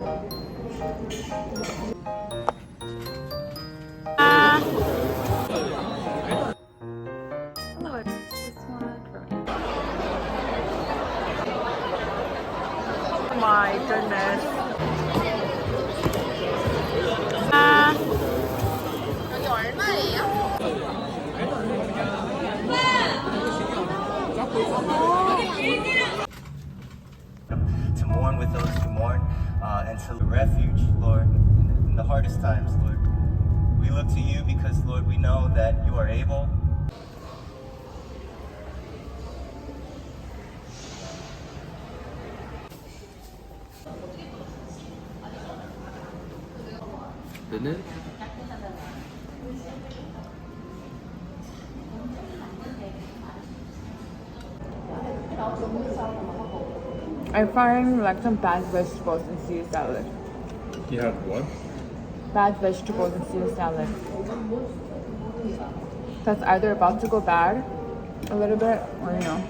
Hello, this one from oh my goodness. 여기 얼마예요? To mourn with those who mourn, and to refuge, Lord, in the hardest times, Lord. We look to you because, Lord, we know that you are able. 너는? I find like some bad vegetables in Caesar salad. You have what? Bad vegetables in Caesar salad. That's either about to go bad a little bit or you know.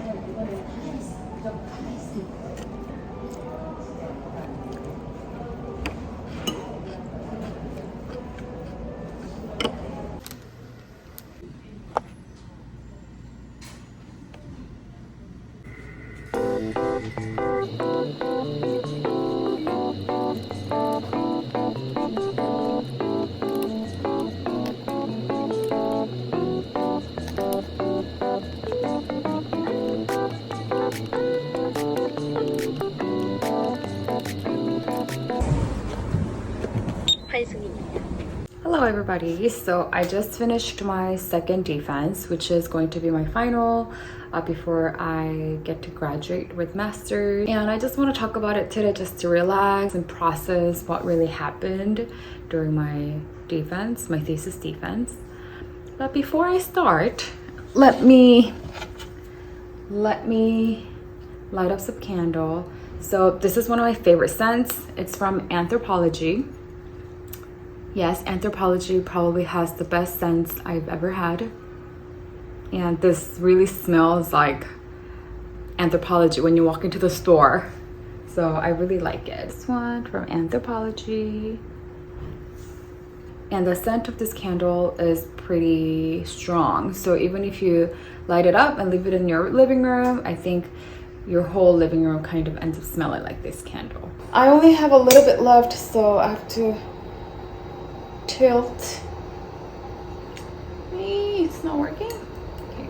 Hello everybody, so I just finished my second defense, which is going to be my final before I get to graduate with master's, and I just want to talk about it today just to relax and process what really happened during my defense, my thesis defense. But before I start, let me light up some candle. So this is one of my favorite scents. It's from Anthropology. Yes, Anthropology probably has the best scents I've ever had. And this really smells like Anthropology when you walk into the store. So I really like it. This one from Anthropology. And the scent of this candle is pretty strong. So even if you light it up and leave it in your living room, I think your whole living room kind of ends up smelling like this candle. I only have a little bit left, so I have to tilt. It's not working. Okay,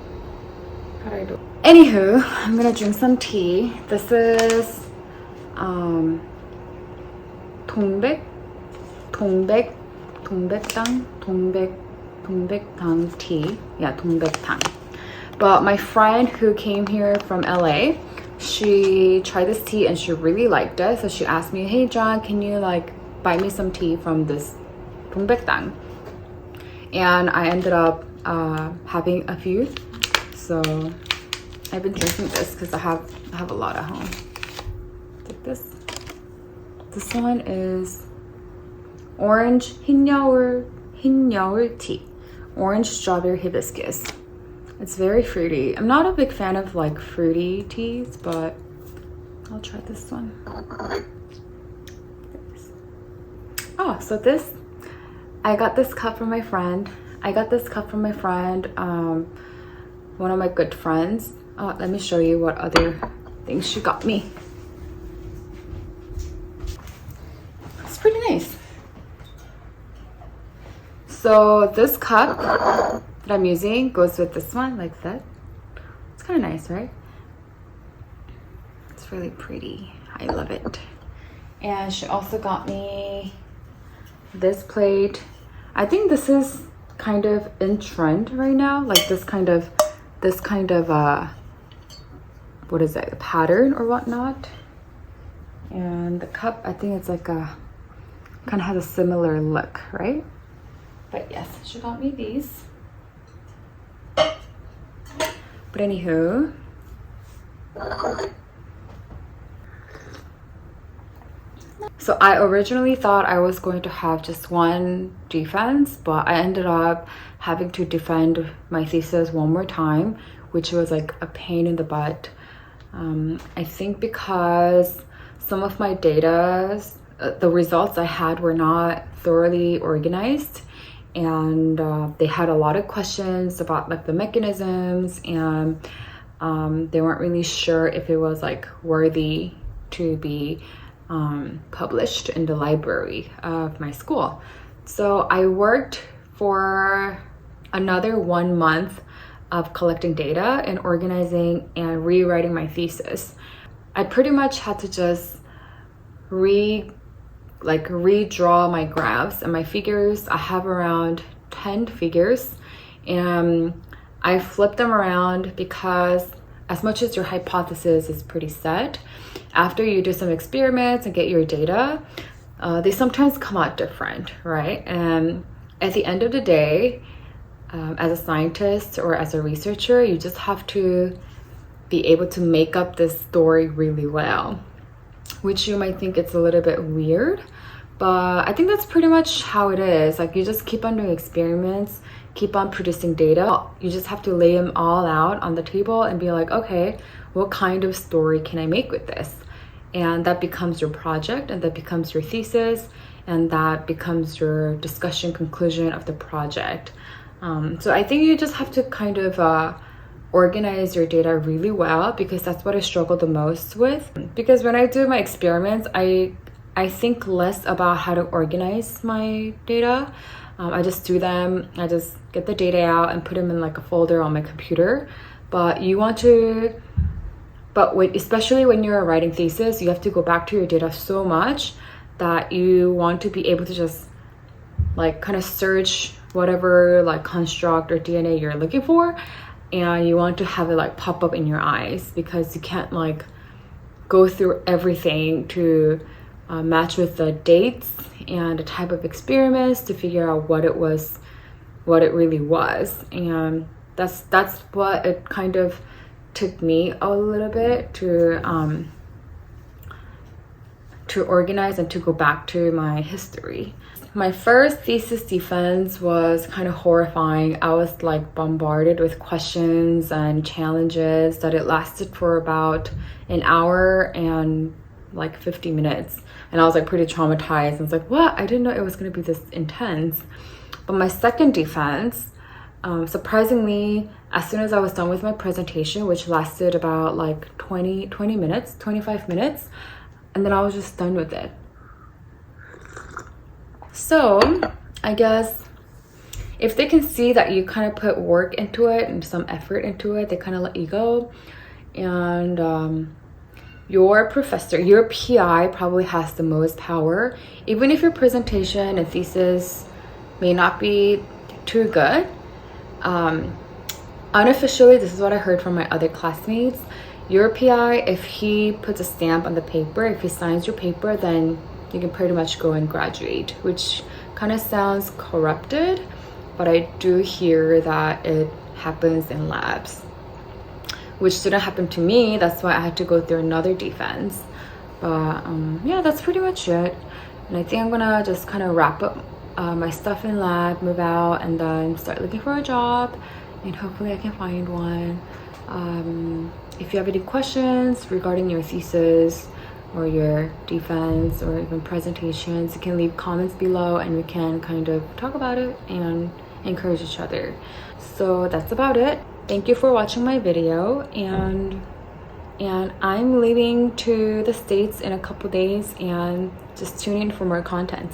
how do I do it? Anywho, I'm gonna drink some tea. This is 동백탕 tea. Yeah, 동백탕. But my friend who came here from LA, she tried this tea and she really liked it. So she asked me, hey John, can you like buy me some tea from this 동백탕? And I ended up having a few. So I've been drinking this because I have a lot at home. Like this. This one is orange 흰여울 tea. Orange strawberry hibiscus. It's very fruity. I'm not a big fan of like fruity teas, but I'll try this one. Oh, so this, I got this cup from my friend. One of my good friends. Let me show you what other things she got me. It's pretty nice. So this cup that I'm using goes with this one, like that. It's kind of nice, right? It's really pretty. I love it. And she also got me this plate. I think this is kind of in trend right now, like this kind of what is it, a pattern or whatnot. And the cup, I think it's like a kind of has a similar look, right? But yes, she got me these. But anywho, so I originally thought I was going to have just one defense, but I ended up having to defend my thesis one more time, which was like a pain in the butt. I think because some of my data the results I had were not thoroughly organized, and they had a lot of questions about like the mechanisms, and they weren't really sure if it was like worthy to be published in the library of my school. So I worked for another 1 month of collecting data and organizing and rewriting my thesis. I pretty much had to just redraw my graphs and my figures. I have around 10 figures, and I flip them around because as much as your hypothesis is pretty set, after you do some experiments and get your data, they sometimes come out different, right? And at the end of the day, as a scientist or as a researcher, you just have to be able to make up this story really well, which you might think it's a little bit weird, but I think that's pretty much how it is. Like, you just keep on doing experiments, keep on producing data. You just have to lay them all out on the table and be like, okay, what kind of story can I make with this? And that becomes your project, and that becomes your thesis, and that becomes your discussion conclusion of the project. So I think you just have to kind of organize your data really well, because that's what I struggle the most with. Because when I do my experiments, I think less about how to organize my data. I just do them, I just get the data out and put them in like a folder on my computer. But you want to, especially when you're writing thesis, you have to go back to your data so much that you want to be able to just like kind of search whatever like construct or DNA you're looking for, and you want to have it like pop up in your eyes, because you can't like go through everything to match with the dates and the type of experiments to figure out what it really was. And that's what it kind of took me a little bit to organize and to go back to my history. My first thesis defense was kind of horrifying. I was like bombarded with questions and challenges that it lasted for about an hour and like 50 minutes. And I was like pretty traumatized. I was like, what? I didn't know it was going to be this intense. But my second defense, surprisingly, as soon as I was done with my presentation, which lasted about like 25 minutes, and then I was just done with it. So I guess if they can see that you kind of put work into it and some effort into it, they kind of let you go. And your professor, your PI probably has the most power. Even if your presentation and thesis may not be too good, unofficially, this is what I heard from my other classmates, your PI, if he puts a stamp on the paper, if he signs your paper, then you can pretty much go and graduate, which kind of sounds corrupted, but I do hear that it happens in labs, which didn't happen to me. That's why I had to go through another defense. But yeah, that's pretty much it. And I think I'm gonna just kind of wrap up my stuff in lab, move out, and then start looking for a job, and hopefully I can find one. If you have any questions regarding your thesis or your defense or even presentations, you can leave comments below and we can kind of talk about it and encourage each other. So that's about it. Thank you for watching my video, and I'm leaving to the States in a couple days, and just tune in for more content.